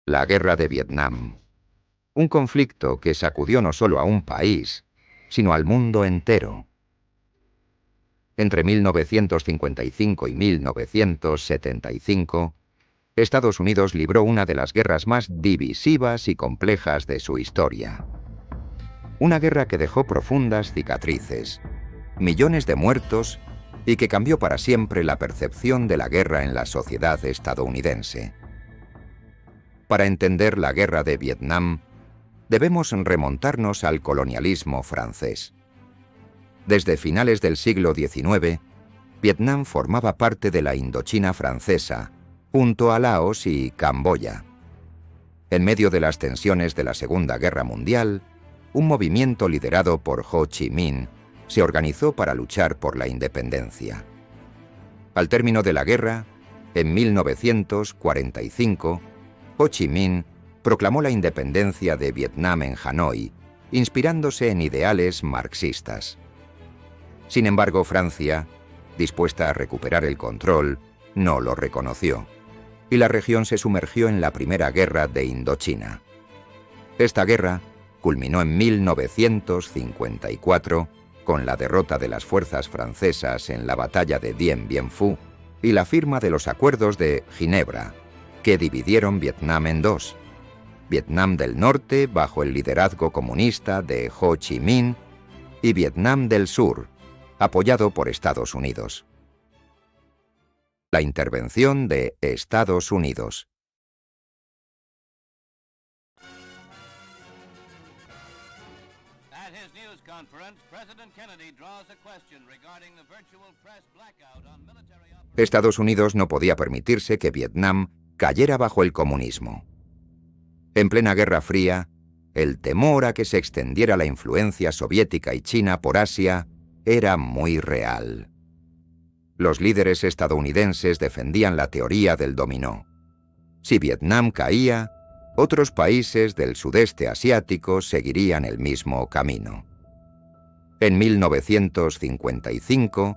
La Guerra de Vietnam. Un conflicto que sacudió no solo a un país, sino al mundo entero. Entre 1955 y 1975, Estados Unidos libró una de las guerras más divisivas y complejas de su historia. Una guerra que dejó profundas cicatrices, millones de muertos y que cambió para siempre la percepción de la guerra en la sociedad estadounidense. Para entender la Guerra de Vietnam, debemos remontarnos al colonialismo francés. Desde finales del siglo XIX, Vietnam formaba parte de la Indochina francesa, junto a Laos y Camboya. En medio de las tensiones de la Segunda Guerra Mundial, un movimiento liderado por Ho Chi Minh se organizó para luchar por la independencia. Al término de la guerra, en 1945, Ho Chi Minh proclamó la independencia de Vietnam en Hanoi, inspirándose en ideales marxistas. Sin embargo, Francia, dispuesta a recuperar el control, no lo reconoció, y la región se sumergió en la Primera Guerra de Indochina. Esta guerra culminó en 1954 con la derrota de las fuerzas francesas en la batalla de Dien Bien Phu y la firma de los Acuerdos de Ginebra, que dividieron Vietnam en dos: Vietnam del Norte, bajo el liderazgo comunista de Ho Chi Minh, y Vietnam del Sur, apoyado por Estados Unidos. La intervención de Estados Unidos. Estados Unidos no podía permitirse que Vietnam cayera bajo el comunismo. En plena Guerra Fría, el temor a que se extendiera la influencia soviética y china por Asia era muy real. Los líderes estadounidenses defendían la teoría del dominó. Si Vietnam caía, otros países del sudeste asiático seguirían el mismo camino. En 1955,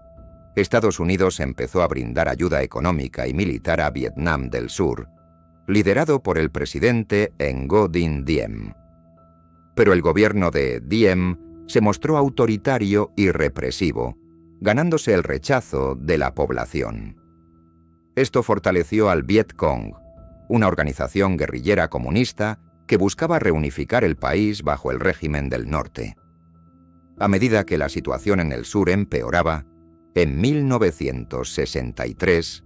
Estados Unidos empezó a brindar ayuda económica y militar a Vietnam del Sur, liderado por el presidente Ngo Dinh Diem. Pero el gobierno de Diem se mostró autoritario y represivo, ganándose el rechazo de la población. Esto fortaleció al Viet Cong, una organización guerrillera comunista que buscaba reunificar el país bajo el régimen del norte. A medida que la situación en el sur empeoraba, en 1963,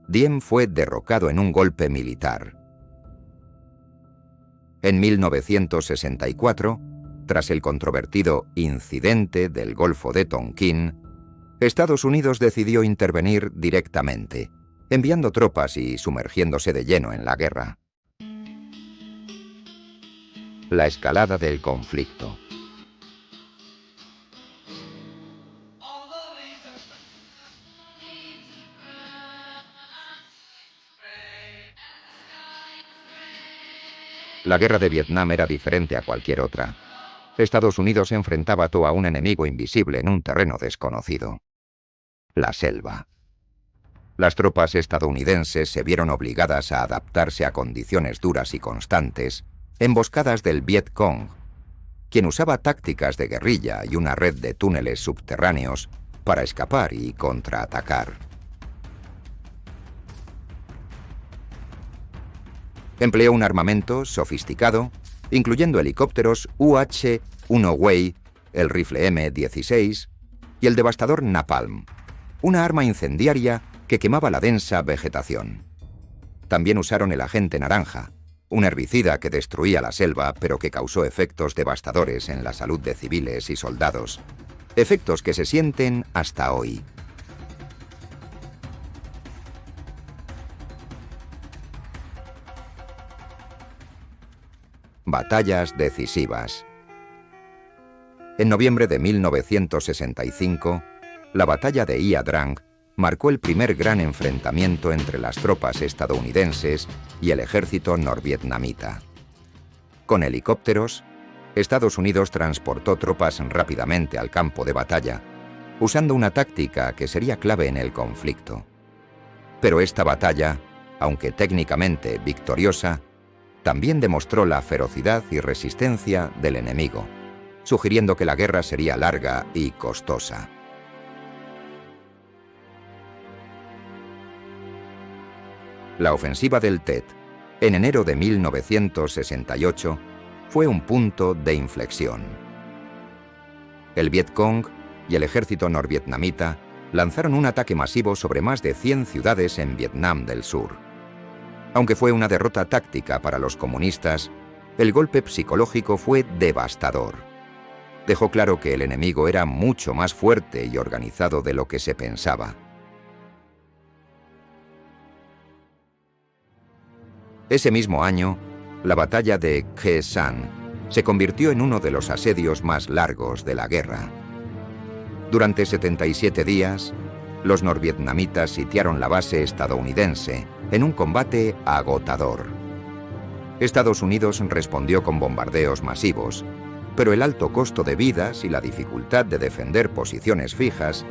Diem fue derrocado en un golpe militar. En 1964, tras el controvertido incidente del Golfo de Tonkin, Estados Unidos decidió intervenir directamente, enviando tropas y sumergiéndose de lleno en la guerra. La escalada del conflicto. La guerra de Vietnam era diferente a cualquier otra. Estados Unidos enfrentaba a un enemigo invisible en un terreno desconocido: la selva. Las tropas estadounidenses se vieron obligadas a adaptarse a condiciones duras y constantes, emboscadas del Viet Cong, quien usaba tácticas de guerrilla y una red de túneles subterráneos para escapar y contraatacar. Empleó un armamento sofisticado, incluyendo helicópteros UH-1 Huey, el rifle M16 y el devastador napalm, una arma incendiaria que quemaba la densa vegetación. También usaron el agente naranja, un herbicida que destruía la selva pero que causó efectos devastadores en la salud de civiles y soldados, efectos que se sienten hasta hoy. Batallas decisivas. En noviembre de 1965, la batalla de Ia Drang marcó el primer gran enfrentamiento entre las tropas estadounidenses y el ejército norvietnamita. Con helicópteros, Estados Unidos transportó tropas rápidamente al campo de batalla, usando una táctica que sería clave en el conflicto. Pero esta batalla, aunque técnicamente victoriosa, también demostró la ferocidad y resistencia del enemigo, sugiriendo que la guerra sería larga y costosa. La ofensiva del Tet, en enero de 1968, fue un punto de inflexión. El Vietcong y el ejército norvietnamita lanzaron un ataque masivo sobre más de 100 ciudades en Vietnam del Sur. Aunque fue una derrota táctica para los comunistas, el golpe psicológico fue devastador. Dejó claro que el enemigo era mucho más fuerte y organizado de lo que se pensaba. Ese mismo año, la batalla de Khe Sanh se convirtió en uno de los asedios más largos de la guerra. Durante 77 días, los norvietnamitas sitiaron la base estadounidense en un combate agotador. Estados Unidos respondió con bombardeos masivos, pero el alto costo de vidas y la dificultad de defender posiciones fijas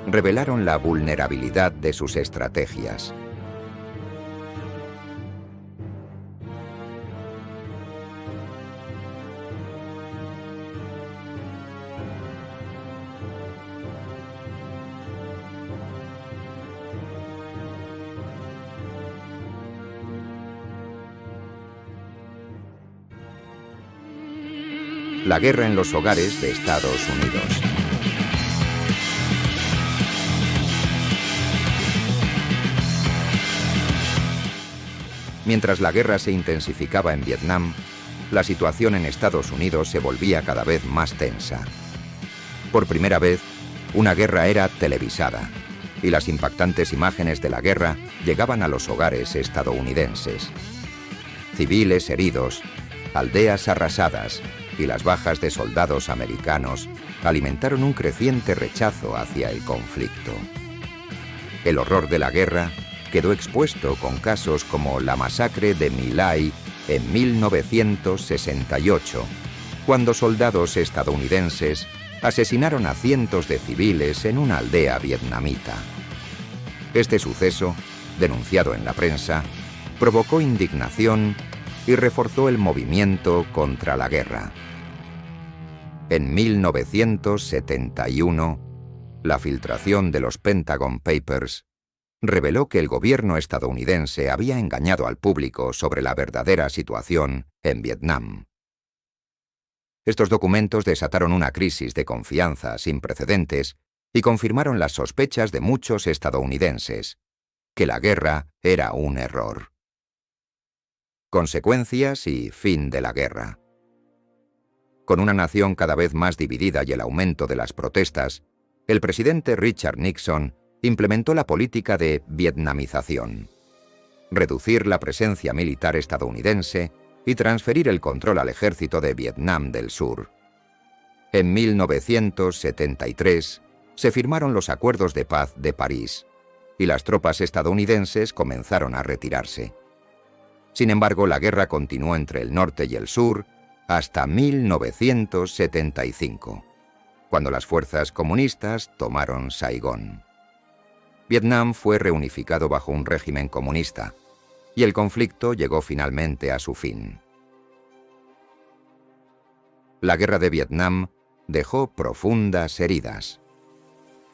revelaron la vulnerabilidad de sus estrategias. La guerra en los hogares de Estados Unidos. Mientras la guerra se intensificaba en Vietnam, la situación en Estados Unidos se volvía cada vez más tensa. Por primera vez, una guerra era televisada, y las impactantes imágenes de la guerra llegaban a los hogares estadounidenses. Civiles heridos, aldeas arrasadas y las bajas de soldados americanos alimentaron un creciente rechazo hacia el conflicto. El horror de la guerra quedó expuesto con casos como la masacre de My Lai en 1968, cuando soldados estadounidenses asesinaron a cientos de civiles en una aldea vietnamita. Este suceso, denunciado en la prensa, provocó indignación y reforzó el movimiento contra la guerra. En 1971, la filtración de los Pentagon Papers reveló que el gobierno estadounidense había engañado al público sobre la verdadera situación en Vietnam. Estos documentos desataron una crisis de confianza sin precedentes y confirmaron las sospechas de muchos estadounidenses, que la guerra era un error. Consecuencias y fin de la guerra. Con una nación cada vez más dividida y el aumento de las protestas, el presidente Richard Nixon implementó la política de vietnamización: reducir la presencia militar estadounidense y transferir el control al ejército de Vietnam del Sur. En 1973 se firmaron los Acuerdos de Paz de París, y las tropas estadounidenses comenzaron a retirarse. Sin embargo, la guerra continuó entre el norte y el sur hasta 1975, cuando las fuerzas comunistas tomaron Saigón. Vietnam fue reunificado bajo un régimen comunista, y el conflicto llegó finalmente a su fin. La guerra de Vietnam dejó profundas heridas.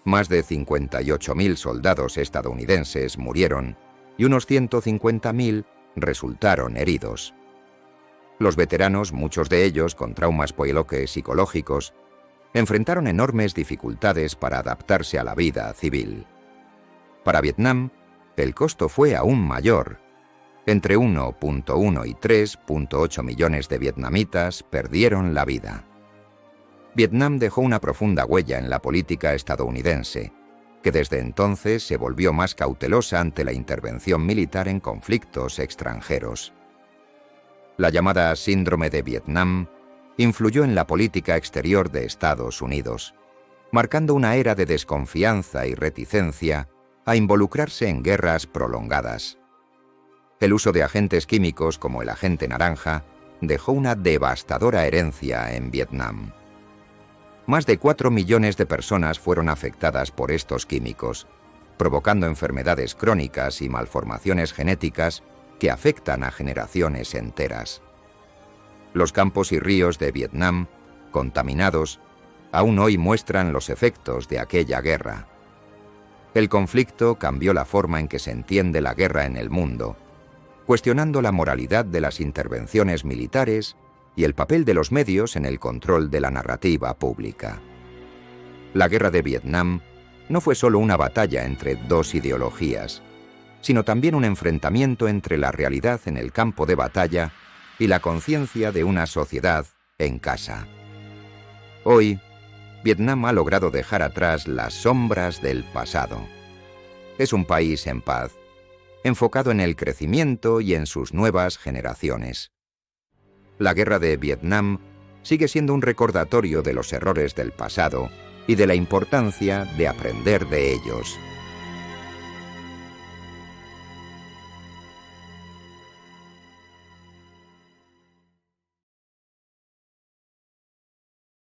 Más de 58.000 soldados estadounidenses murieron y unos 150.000 resultaron heridos. Los veteranos, muchos de ellos con traumas psicológicos, enfrentaron enormes dificultades para adaptarse a la vida civil. Para Vietnam, el costo fue aún mayor. Entre 1.1 y 3.8 millones de vietnamitas perdieron la vida. Vietnam dejó una profunda huella en la política estadounidense, que desde entonces se volvió más cautelosa ante la intervención militar en conflictos extranjeros. La llamada Síndrome de Vietnam influyó en la política exterior de Estados Unidos, marcando una era de desconfianza y reticencia a involucrarse en guerras prolongadas. El uso de agentes químicos como el agente naranja dejó una devastadora herencia en Vietnam. Más de 4 millones de personas fueron afectadas por estos químicos, provocando enfermedades crónicas y malformaciones genéticas que afectan a generaciones enteras. Los campos y ríos de Vietnam, contaminados, aún hoy muestran los efectos de aquella guerra. El conflicto cambió la forma en que se entiende la guerra en el mundo, cuestionando la moralidad de las intervenciones militares y el papel de los medios en el control de la narrativa pública. La guerra de Vietnam no fue solo una batalla entre dos ideologías, sino también un enfrentamiento entre la realidad en el campo de batalla y la conciencia de una sociedad en casa. Hoy, Vietnam ha logrado dejar atrás las sombras del pasado. Es un país en paz, enfocado en el crecimiento y en sus nuevas generaciones. La guerra de Vietnam sigue siendo un recordatorio de los errores del pasado y de la importancia de aprender de ellos.